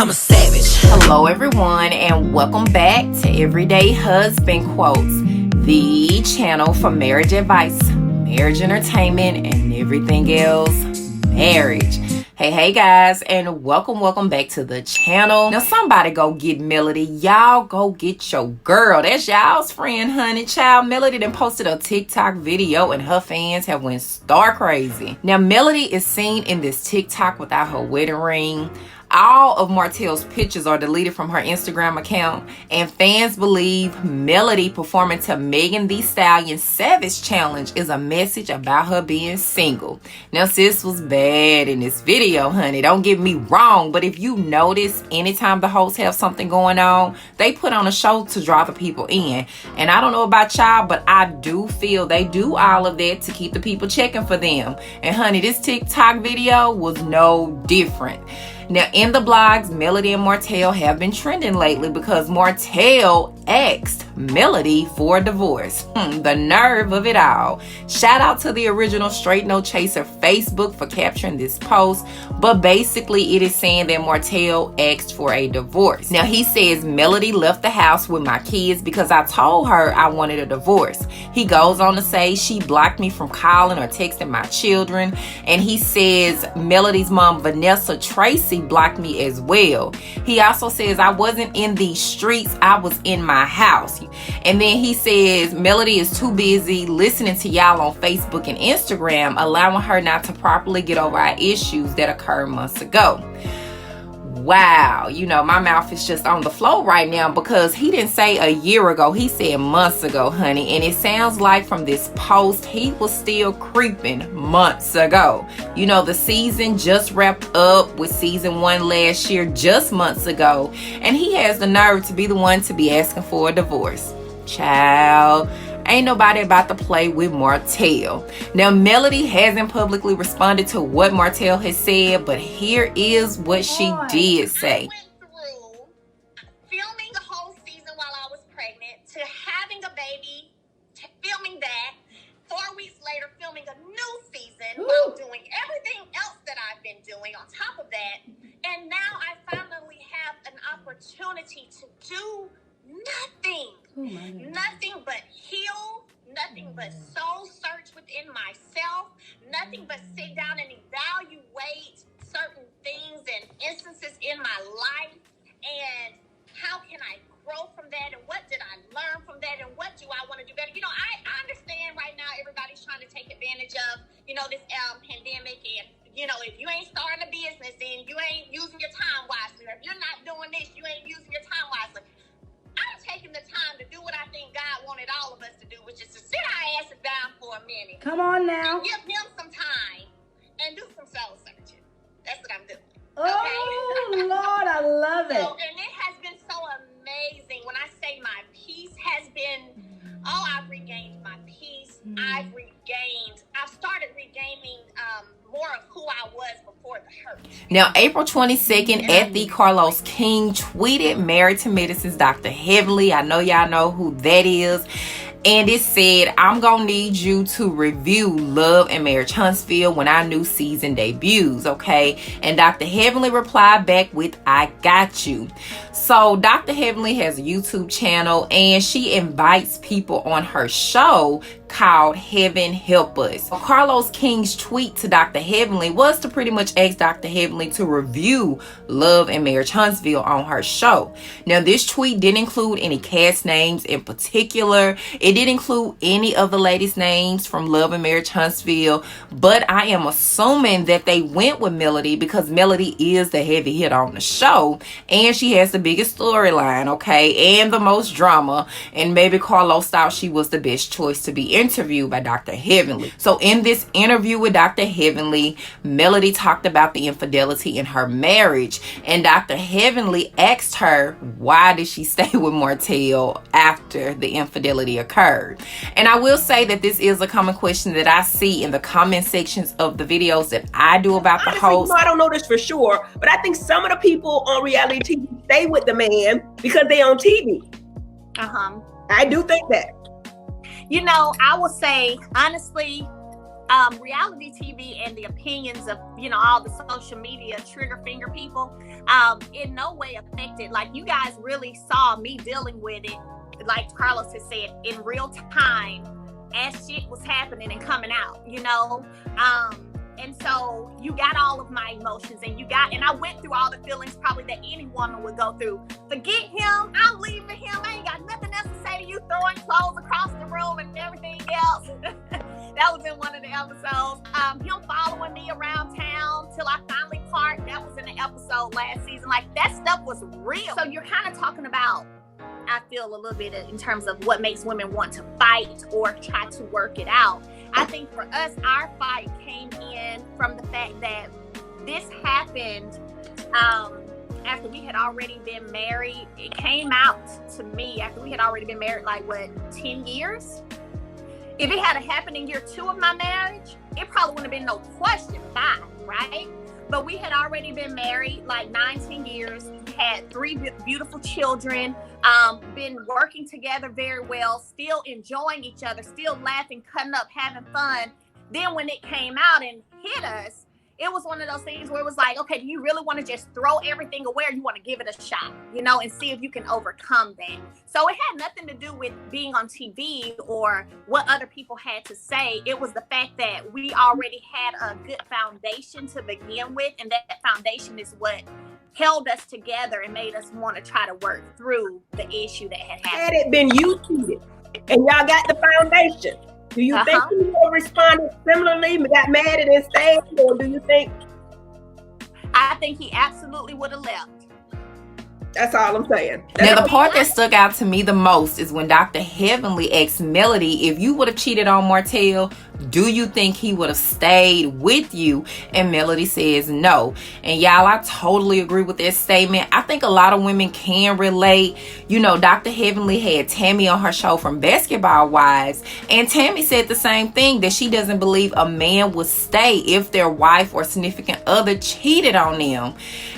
I'm a savage. Hello everyone, and welcome back to Everyday Husband Quotes, the channel for marriage advice, marriage entertainment, and everything else marriage. Hey guys, and welcome back to the channel. Now somebody go get Melody. Y'all go get your girl. That's y'all's friend, honey. Child Melody done posted a TikTok video and her fans have went star crazy. Now Melody is seen in this TikTok without her wedding ring. All of Martell's pictures are deleted from her Instagram account, and fans believe Melody performing to Megan Thee Stallion Savage challenge is a message about her being single. Now sis was bad in this video, honey, don't get me wrong, but if you notice, anytime the hosts have something going on, they put on a show to draw the people in. And I don't know about y'all, but I do feel they do all of that to keep the people checking for them. And honey, this TikTok video was no different. Now, in the blogs, Melody and Martell have been trending lately because Martell asked Melody for a divorce. The nerve of it all. Shout out to the original Straight No Chaser Facebook for capturing this post, but basically it is saying that Martell asked for a divorce. Now, he says Melody left the house with my kids because I told her I wanted a divorce. He goes on to say she blocked me from calling or texting my children, and he says Melody's mom, Vanessa Tracy, blocked me as well. He also says I wasn't in these streets, I was in my house. And then he says Melody is too busy listening to y'all on Facebook and Instagram, allowing her not to properly get over our issues that occurred months ago. Wow, you know, my mouth is just on the floor right now because he didn't say a year ago, he said months ago, honey. And it sounds like from this post, he was still creeping months ago. You know, the season just wrapped up with season 1 last year, just months ago. And he has the nerve to be the one to be asking for a divorce. Child, ain't nobody about to play with Martell. Now, Melody hasn't publicly responded to what Martell has said, but here is what she did say. I went through filming the whole season while I was pregnant, to having a baby, to filming that, 4 weeks later filming a new season while doing everything else that I've been doing on top of that. And now I finally have an opportunity to do nothing. Nothing but heal, nothing but soul search within myself, nothing but sit down and evaluate certain things and instances in my life, and how can I grow from that, and what did I learn from that, and what do I want to do better. You know, I understand right now everybody's trying to take advantage of, you know, this pandemic, and you know, if you ain't starting a business, then you ain't using your time wisely, or if you're not doing this, you ain't using your time wisely. I'm taking the time to do what I think God wanted all of us to do, which is to sit our asses down for a minute. Come on now. And give him some time and do some soul searching. That's what I'm doing. Oh, okay? Lord, I love it. And it has been so amazing. When I say my peace has been, I've regained my peace. I've started regaining more of who I was before the hurt. Now, April 22nd, at the Carlos King tweeted Married to Medicine's Dr. Heavenly. I know y'all know who that is. And it said, I'm gonna need you to review Love and Marriage Huntsville when our new season debuts, okay? And Dr. Heavenly replied back with, I got you. So Dr. Heavenly has a YouTube channel, and she invites people on her show called Heaven Help Us. Carlos King's tweet to Dr. Heavenly was to pretty much ask Dr. Heavenly to review Love and Marriage Huntsville on her show. Now, this tweet didn't include any cast names in particular. It didn't include any of the ladies' names from Love and Marriage Huntsville, but I am assuming that they went with Melody because Melody is the heavy hit on the show, and she has the biggest storyline, okay, and the most drama, and maybe Carlos thought she was the best choice to be interviewed by Dr. Heavenly. So in this interview with Dr. Heavenly, Melody talked about the infidelity in her marriage, and Dr. Heavenly asked her why did she stay with Martell after the infidelity occurred. And I will say that this is a common question that I see in the comment sections of the videos that I do about the host. I don't know this for sure, but I think some of the people on reality TV stay with the man because they on TV. I do think that. You know, I will say, honestly, reality TV and the opinions of, all the social media trigger finger people, in no way affected. Like, you guys really saw me dealing with it, like Carlos has said, in real time as shit was happening and coming out, and so you got all of my emotions, and I went through all the feelings probably that any woman would go through. Forget him, I'm leaving him, I ain't got nothing else to say to you, throwing clothes across the room and everything else. That was in one of the episodes. Him following me around town till I finally parked, that was in the episode last season. Like, that stuff was real. So you're kind of talking about, I feel, a little bit in terms of what makes women want to fight or try to work it out. I think for us, our fight came in from the fact that this happened after we had already been married. It came out to me after we had already been married, 10 years? If it had happened in year 2 of my marriage, it probably wouldn't have been no question, fine, right? But we had already been married 9-10 years, had 3 beautiful children, been working together very well, still enjoying each other, still laughing, cutting up, having fun. Then when it came out and hit us, it was one of those things where it was like, okay, do you really want to just throw everything away, or you want to give it a shot, and see if you can overcome that? So it had nothing to do with being on TV or what other people had to say. It was the fact that we already had a good foundation to begin with, and that foundation is what held us together and made us want to try to work through the issue that had happened. Had it been you cheated and y'all got the foundation, do you think he would have responded similarly, got mad at his stayed, or do you think? I think he absolutely would have left. That's all I'm saying. Now, the part that stuck out to me the most is when Dr. Heavenly asked Melody, if you would have cheated on Martell, do you think he would have stayed with you? And Melody says no. And y'all, I totally agree with that statement. I think a lot of women can relate. Dr. Heavenly had Tammy on her show from Basketball Wives, and Tammy said the same thing, that she doesn't believe a man would stay if their wife or significant other cheated on them.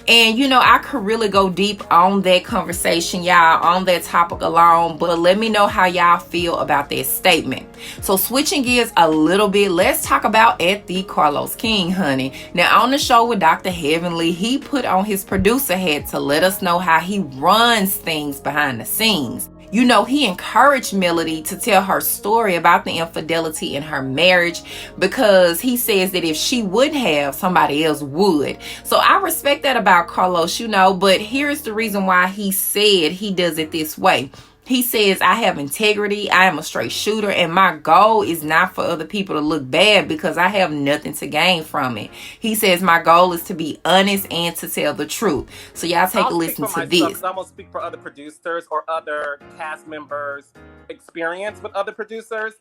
And I could really go deep on that conversation, y'all, on that topic alone, but let me know how y'all feel about that statement. So switching gears a little bit, let's talk about At the Carlos King, honey. Now, on the show with Dr. Heavenly, he put on his producer hat to let us know how he runs things behind the scenes. He encouraged Melody to tell her story about the infidelity in her marriage, because he says that if she wouldn't have, somebody else would. So I respect that about Carlos, but here's the reason why he said he does it this way. He says, I have integrity, I am a straight shooter, and my goal is not for other people to look bad because I have nothing to gain from it. He says, my goal is to be honest and to tell the truth. So y'all take a listen to this. I'm going to speak for other producers or other cast members' experience with other producers.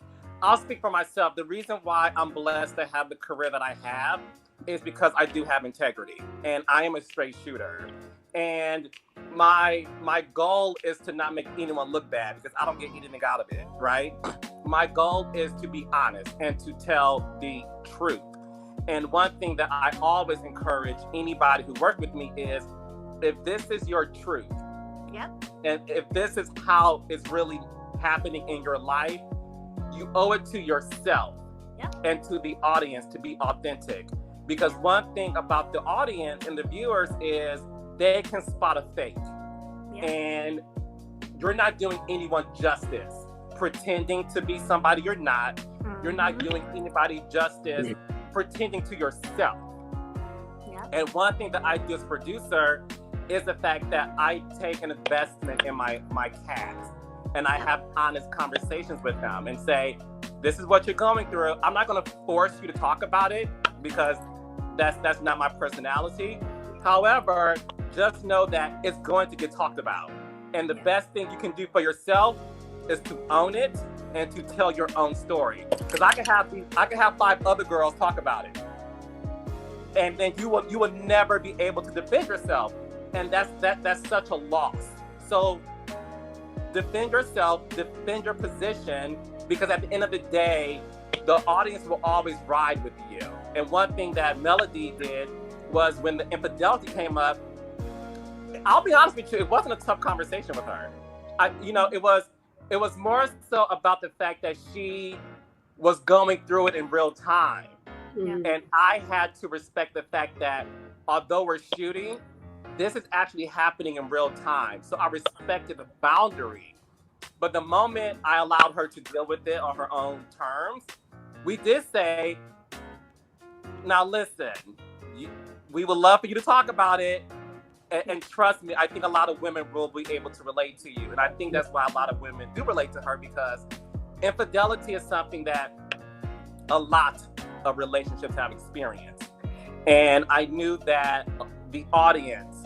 I'll speak for myself. The reason why I'm blessed to have the career that I have is because I do have integrity, and I am a straight shooter. And my goal is to not make anyone look bad, because I don't get anything out of it, right? My goal is to be honest and to tell the truth. And one thing that I always encourage anybody who works with me is, if this is your truth, and if this is how it's really happening in your life, you owe it to yourself and to the audience to be authentic. Because one thing about the audience and the viewers is, they can spot a fake. And you're not doing anyone justice pretending to be somebody you're not. You're not doing anybody justice pretending to yourself. And one thing that I do as producer is the fact that I take an investment in my cast, and I have honest conversations with them and say, this is what you're going through. I'm not going to force you to talk about it, because that's not my personality. However, just know that it's going to get talked about. And the best thing you can do for yourself is to own it and to tell your own story. Because I can have 5 other girls talk about it, and then you will never be able to defend yourself. And that's such a loss. So defend yourself, defend your position, because at the end of the day, the audience will always ride with you. And one thing that Melody did was, when the infidelity came up, I'll be honest with you, it wasn't a tough conversation with her. It was more so about the fact that she was going through it in real time. Mhm. And I had to respect the fact that although we're shooting, this is actually happening in real time. So I respected the boundary. But the moment I allowed her to deal with it on her own terms, we did say, now listen, we would love for you to talk about it. And trust me, I think a lot of women will be able to relate to you. And I think that's why a lot of women do relate to her, because infidelity is something that a lot of relationships have experienced. And I knew that the audience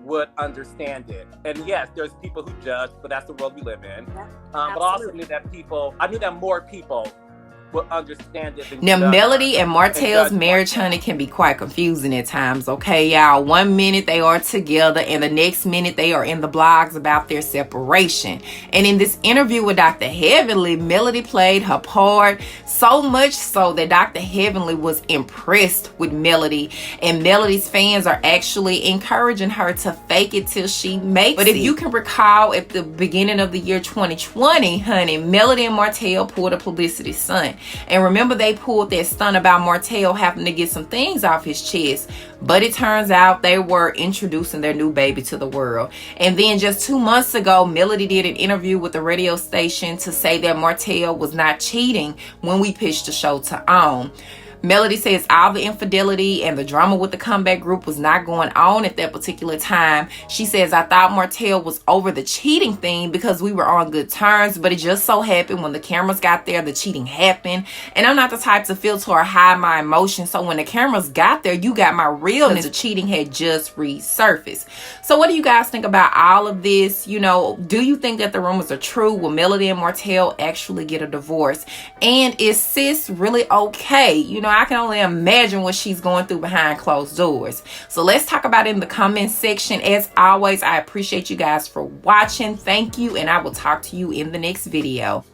would understand it. And yes, there's people who judge, but that's the world we live in. But I also knew that more people would understand it. Now, Melody and Martell's marriage, honey, can be quite confusing at times, okay, y'all? One minute they are together, and the next minute they are in the blogs about their separation. And in this interview with Dr. Heavenly, Melody played her part, so much so that Dr. Heavenly was impressed with Melody, and Melody's fans are actually encouraging her to fake it till she makes it. But if you can recall, at the beginning of the year 2020, honey, Melody and Martell pulled a publicity stunt. And remember, they pulled that stunt about Martell having to get some things off his chest. But it turns out they were introducing their new baby to the world. And then just 2 months ago, Melody did an interview with the radio station to say that Martell was not cheating when we pitched the show to OWN. Melody says all the infidelity and the drama with the comeback group was not going on at that particular time. She says, I thought Martell was over the cheating thing because we were on good terms, but it just so happened when the cameras got there, the cheating happened. And I'm not the type to filter or hide my emotions. So when the cameras got there, you got my realness. The cheating had just resurfaced. So what do you guys think about all of this? You know, do you think that the rumors are true? Will Melody and Martell actually get a divorce? And is sis really okay? You know, I can only imagine what she's going through behind closed doors. So let's talk about it in the comment section. As always, I appreciate you guys for watching. Thank you, and I will talk to you in the next video.